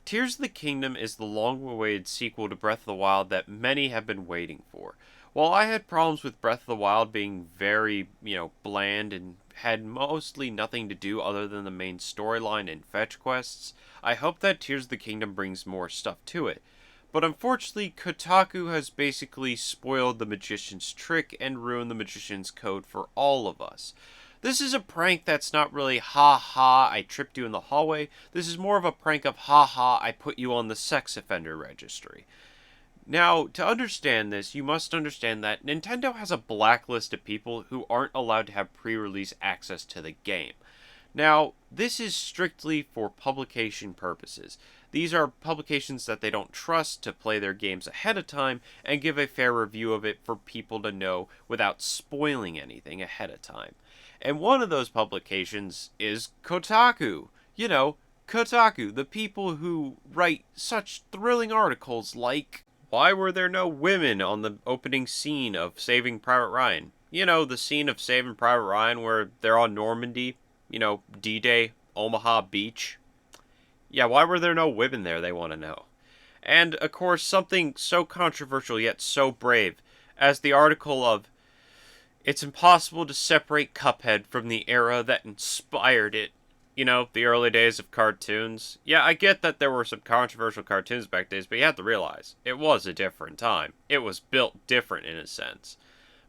Tears of the Kingdom is the long-awaited sequel to Breath of the Wild that many have been waiting for. While I had problems with Breath of the Wild being very, bland and had mostly nothing to do other than the main storyline and fetch quests, I hope that Tears of the Kingdom brings more stuff to it. But unfortunately, Kotaku has basically spoiled the magician's trick and ruined the magician's code for all of us. This is a prank that's not really ha ha, I tripped you in the hallway. This is more of a prank of ha ha, I put you on the sex offender registry. Now, to understand this, you must understand that Nintendo has a blacklist of people who aren't allowed to have pre-release access to the game. Now, this is strictly for publication purposes. These are publications that they don't trust to play their games ahead of time and give a fair review of it for people to know without spoiling anything ahead of time. And one of those publications is Kotaku. Kotaku, the people who write such thrilling articles like, why were there no women on the opening scene of Saving Private Ryan? The scene of Saving Private Ryan where they're on Normandy, D-Day, Omaha Beach. Yeah, why were there no women there, they want to know. And, of course, something so controversial yet so brave as the article of it's impossible to separate Cuphead from the era that inspired it. The early days of cartoons. Yeah, I get that there were some controversial cartoons back days, but you have to realize, it was a different time. It was built different in a sense.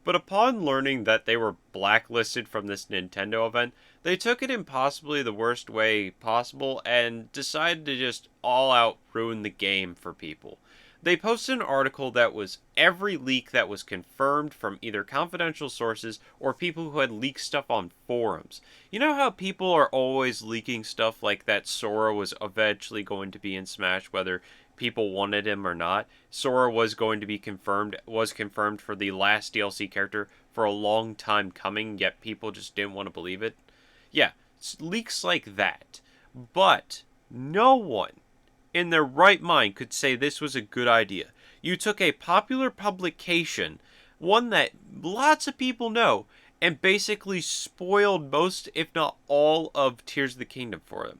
But upon learning that they were blacklisted from this Nintendo event, they took it in possibly the worst way possible and decided to just all out ruin the game for people. They posted an article that was every leak that was confirmed from either confidential sources or people who had leaked stuff on forums. You know how people are always leaking stuff like that Sora was eventually going to be in Smash, whether people wanted him or not? Sora was going to be was confirmed for the last DLC character for a long time coming, yet people just didn't want to believe it. Yeah, leaks like that. But no one in their right mind could say this was a good idea. You took a popular publication, one that lots of people know, and basically spoiled most, if not all, of Tears of the Kingdom for them.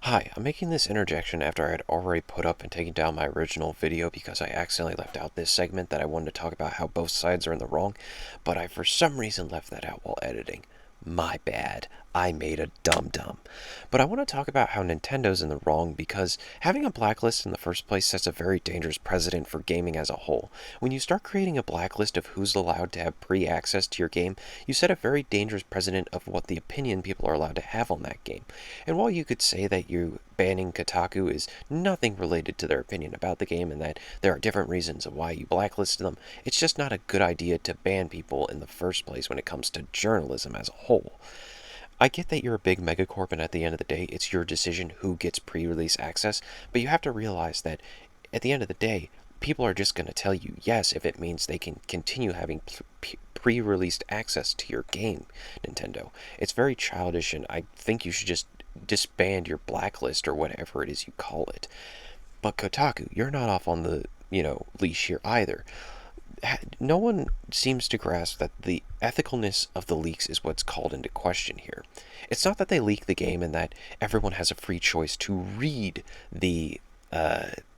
Hi, I'm making this interjection after I had already put up and taken down my original video because I accidentally left out this segment that I wanted to talk about how both sides are in the wrong, but I for some reason left that out while editing. My bad. I made a dum-dum. But I want to talk about how Nintendo's in the wrong because having a blacklist in the first place sets a very dangerous precedent for gaming as a whole. When you start creating a blacklist of who's allowed to have pre-access to your game, you set a very dangerous precedent of what the opinion people are allowed to have on that game. And while you could say that you banning Kotaku is nothing related to their opinion about the game and that there are different reasons of why you blacklisted them, it's just not a good idea to ban people in the first place when it comes to journalism as a whole. I get that you're a big megacorp and at the end of the day it's your decision who gets pre-release access, but you have to realize that at the end of the day, people are just going to tell you yes if it means they can continue having pre-released access to your game, Nintendo. It's very childish and I think you should just disband your blacklist or whatever it is you call it. But Kotaku, you're not off on the, leash here either. No one seems to grasp that the ethicalness of the leaks is what's called into question here. It's not that they leak the game and that everyone has a free choice to read the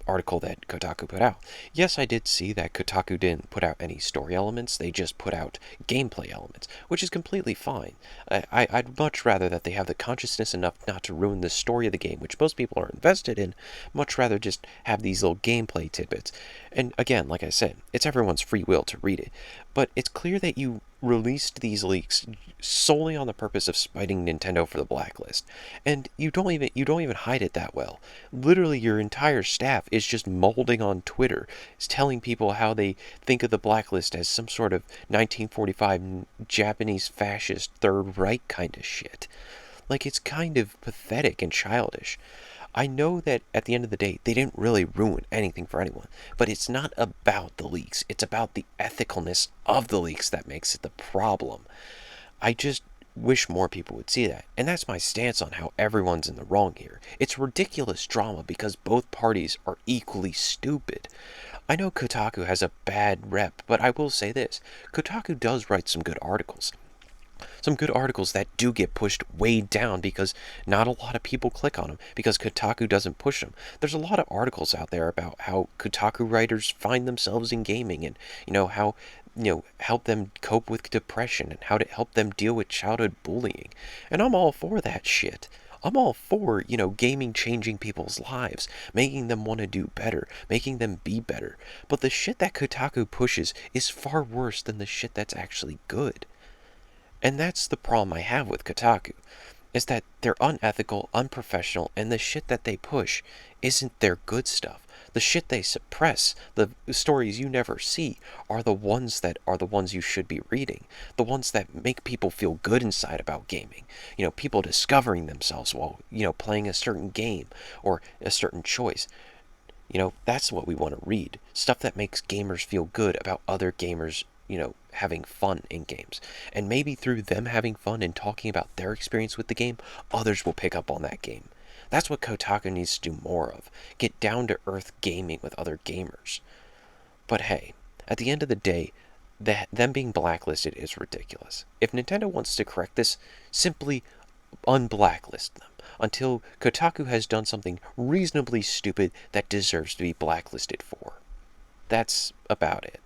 article that Kotaku put out. Yes, I did see that Kotaku didn't put out any story elements, they just put out gameplay elements, which is completely fine. I'd much rather that they have the consciousness enough not to ruin the story of the game, which most people are invested in, much rather just have these little gameplay tidbits. And again, like I said, it's everyone's free will to read it, but it's clear that you released these leaks solely on the purpose of spiting Nintendo for the blacklist. And you don't even hide it that well. Literally your entire staff is just molding on Twitter, is telling people how they think of the blacklist as some sort of 1945 Japanese fascist Third Reich kind of shit. Like, it's kind of pathetic and childish. I know that at the end of the day, they didn't really ruin anything for anyone, but it's not about the leaks. It's about the ethicalness of the leaks that makes it the problem. I just wish more people would see that, and that's my stance on how everyone's in the wrong here. It's ridiculous drama because both parties are equally stupid. I know Kotaku has a bad rep, but I will say this. Kotaku does write some good articles. Some good articles that do get pushed way down because not a lot of people click on them because Kotaku doesn't push them. There's a lot of articles out there about how Kotaku writers find themselves in gaming and, how, help them cope with depression and how to help them deal with childhood bullying. And I'm all for that shit. I'm all for, gaming changing people's lives, making them want to do better, making them be better. But the shit that Kotaku pushes is far worse than the shit that's actually good. And that's the problem I have with Kotaku, is that they're unethical, unprofessional, and the shit that they push isn't their good stuff. The shit they suppress, the stories you never see, are the ones you should be reading. The ones that make people feel good inside about gaming. People discovering themselves while, playing a certain game or a certain choice. That's what we want to read. Stuff that makes gamers feel good about other gamers, having fun in games. And maybe through them having fun and talking about their experience with the game, others will pick up on that game. That's what Kotaku needs to do more of. Get down to earth gaming with other gamers. But hey, at the end of the day, them being blacklisted is ridiculous. If Nintendo wants to correct this, simply unblacklist them until Kotaku has done something reasonably stupid that deserves to be blacklisted for. That's about it.